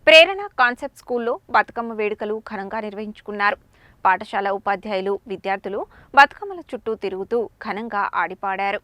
ప్రేరణ concept స్కూల్లో బతుకమ్మ వేడుకలు ఘనంగా నిర్వహించుకున్నారు. పాఠశాల ఉపాధ్యాయులు, విద్యార్థులు బతుకమ్మల చుట్టూ తిరుగుతూ ఘనంగా ఆడిపాడారు.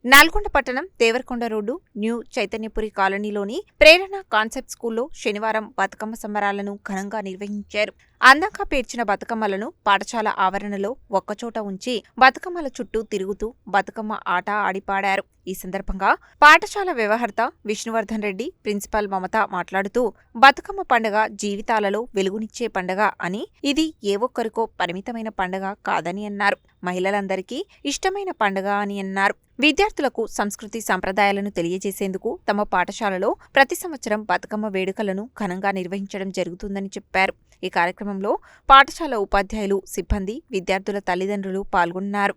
నల్గొండ పట్టణం దేవరకొండ రోడ్డు న్యూ చైతన్యపురి కాలనీలోని ప్రేరణ కాన్సెప్ట్ స్కూల్లో శనివారం బతుకమ్మ సంబరాలను ఘనంగా నిర్వహించారు. అందంగా పేర్చిన బతుకమ్మలను పాఠశాల ఆవరణలో ఒక్కచోట ఉంచి బతుకమ్మల చుట్టూ తిరుగుతూ బతుకమ్మ ఆట ఆడిపాడారు. ఈ సందర్భంగా పాఠశాల వ్యవహర్త విష్ణువర్ధన్ రెడ్డి, ప్రిన్సిపాల్ మమత మాట్లాడుతూ బతుకమ్మ పండుగ జీవితాలలో వెలుగునిచ్చే పండుగ అని, ఇది ఏ ఒక్కరికో పరిమితమైన పండుగ కాదని అన్నారు. మహిళలందరికీ ఇష్టమైన పండుగ అని అన్నారు. విద్యార్థులకు సంస్కృతి సంప్రదాయాలను తెలియజేసేందుకు తమ పాఠశాలలో ప్రతి సంవత్సరం బతుకమ్మ వేడుకలను ఘనంగా నిర్వహించడం జరుగుతుందని చెప్పారు. ఈ కార్యక్రమంలో పాఠశాల ఉపాధ్యాయులు, సిబ్బంది, విద్యార్థుల తల్లిదండ్రులు పాల్గొన్నారు.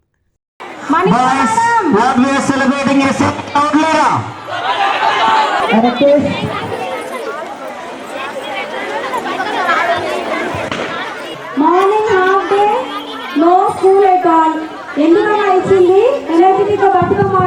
ఎందుకన్నా ఇచ్చింది ఎనర్జెటిక్ బతుకమ్మ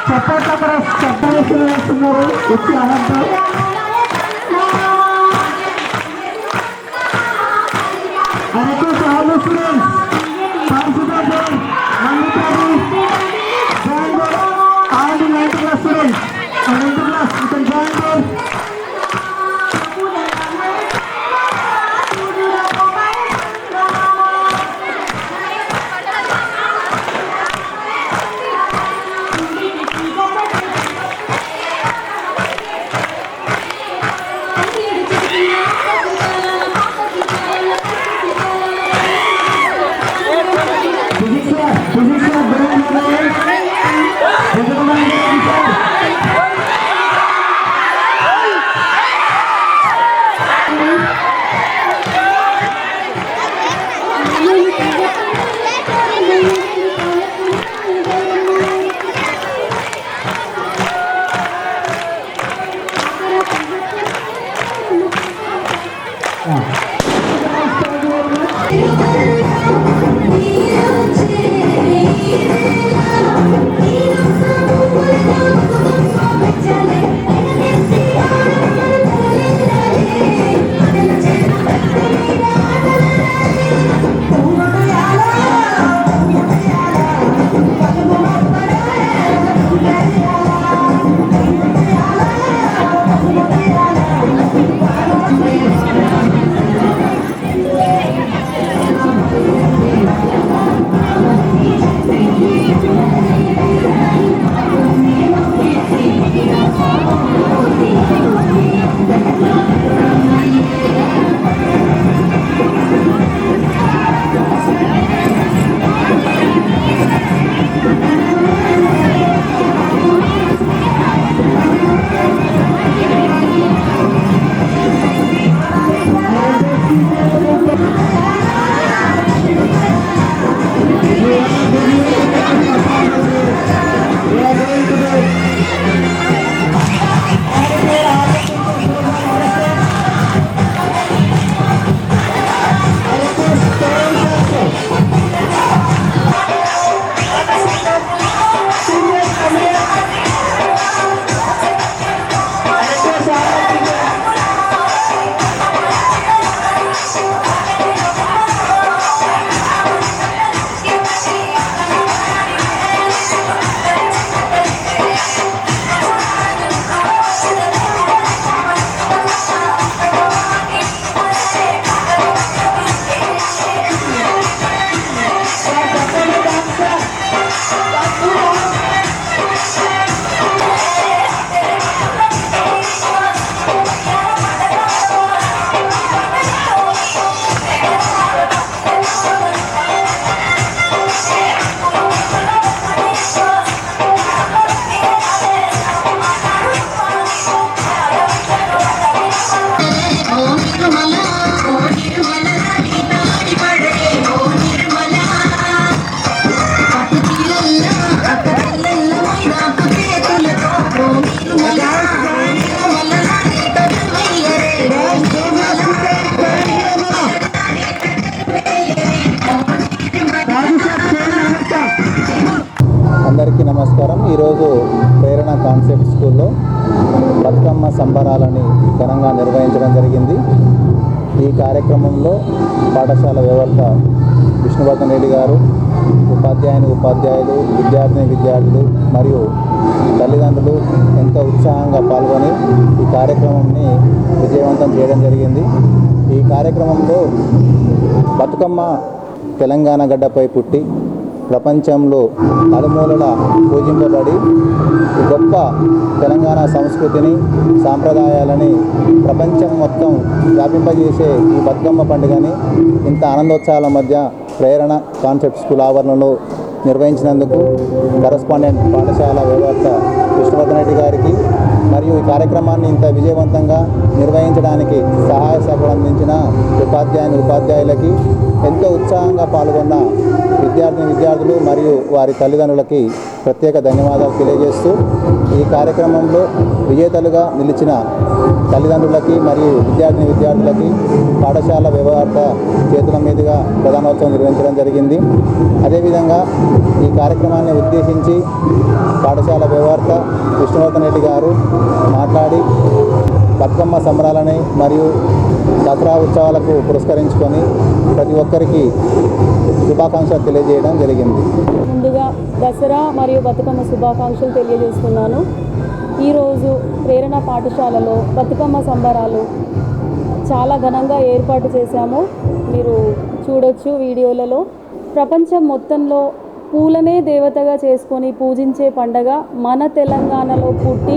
చెప్పేట అక్కడ శబ్దాలు వేస్తున్నారు వచ్చి అనంతా అందరికీ నమస్కారం. ఈరోజు ప్రేరణ కాన్సెప్ట్ స్కూల్లో బతుకమ్మ సంబరాలని ఘనంగా నిర్వహించడం జరిగింది. ఈ కార్యక్రమంలో పాఠశాల వ్యవస్థ విష్ణువర్ధన్ రెడ్డి గారు, ఉపాధ్యాయులు, విద్యార్థులు మరియు తల్లిదండ్రులు ఎంతో ఉత్సాహంగా పాల్గొని ఈ కార్యక్రమాన్ని విజయవంతం చేయడం జరిగింది. ఈ కార్యక్రమంలో బతుకమ్మ తెలంగాణ గడ్డపై పుట్టి ప్రపంచంలో నలుమూలల పూజింపబడి గొప్ప తెలంగాణ సంస్కృతిని, సాంప్రదాయాలని ప్రపంచం మొత్తం వ్యాపింపజేసే ఈ బతుకమ్మ పండుగని ఇంత ఆనందోత్సాహాల మధ్య ప్రేరణ కాన్సెప్ట్ స్కూల్ ఆవరణలో నిర్వహించినందుకు కరస్పాండెంట్ పాఠశాల వ్యవస్థ విష్ణువర్ధన్ రెడ్డి గారికి మరియు ఈ కార్యక్రమాన్ని ఇంత విజయవంతంగా నిర్వహించడానికి సహాయ సహకారం అందించిన ఉపాధ్యాయులకి, ఎంతో ఉత్సాహంగా పాల్గొన్న విద్యార్థులు మరియు వారి తల్లిదండ్రులకి ప్రత్యేక ధన్యవాదాలు తెలియజేస్తూ, ఈ కార్యక్రమంలో విజేతలుగా నిలిచిన తల్లిదండ్రులకి మరియు విద్యార్థులకి పాఠశాల వ్యవహార చేతుల మీదుగా ప్రధానోత్సవం నిర్వహించడం జరిగింది. అదేవిధంగా ఈ కార్యక్రమాన్ని ఉద్దేశించి పాఠశాల వ్యవహార విష్ణువర్ధన్ రెడ్డి గారు మాట్లాడి బతుకమ్మ సంబరాలని మరియు దసరా ఉత్సవాలకు పురస్కరించుకొని ప్రతి ఒక్కరికి శుభాకాంక్షలు తెలియజేయడం జరిగింది. ముందుగా దసరా మరియు బతుకమ్మ శుభాకాంక్షలు తెలియజేస్తున్నాను. ఈరోజు ప్రేరణ పాఠశాలలో బతుకమ్మ సంబరాలు చాలా ఘనంగా ఏర్పాటు చేశాము. మీరు చూడొచ్చు వీడియోలలో. ప్రపంచం మొత్తంలో పూలనే దేవతగా చేసుకొని పూజించే పండగ మన తెలంగాణలో పుట్టి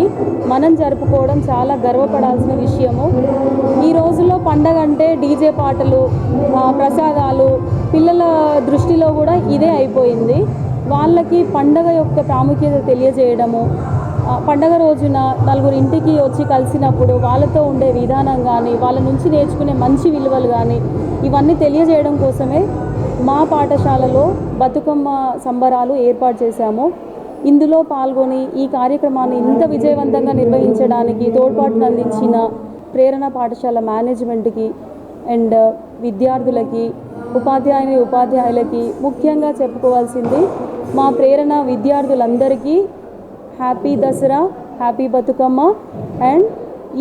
మనం జరుపుకోవడం చాలా గర్వపడాల్సిన విషయము. ఈ రోజుల్లో పండగ అంటే డీజే పాటలు, ప్రసాదాలు, పిల్లల దృష్టిలో కూడా ఇదే అయిపోయింది. వాళ్ళకి పండగ యొక్క ప్రాముఖ్యత తెలియజేయడము, పండగ రోజున నలుగురు ఇంటికి వచ్చి కలిసినప్పుడు వాళ్ళతో ఉండే విధానం కానీ, వాళ్ళ నుంచి నేర్చుకునే మంచి విలువలు కానీ ఇవన్నీ తెలియజేయడం కోసమే మా పాఠశాలలో బతుకమ్మ సంబరాలు ఏర్పాటు చేశాము. ఇందులో పాల్గొని ఈ కార్యక్రమాన్ని ఇంత విజయవంతంగా నిర్వహించడానికి తోడ్పాటును అందించిన ప్రేరణ పాఠశాల మేనేజ్మెంట్కి అండ్ విద్యార్థులకి, ఉపాధ్యాయులకి ముఖ్యంగా చెప్పుకోవాల్సింది మా ప్రేరణ విద్యార్థులందరికీ happy Dasara, happy Bathukamma. And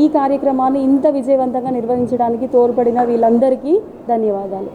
ఈ కార్యక్రమాన్ని ఇంత విజయవంతంగా నిర్వహించడానికి తోడ్పడిన వీళ్ళందరికీ ధన్యవాదాలు.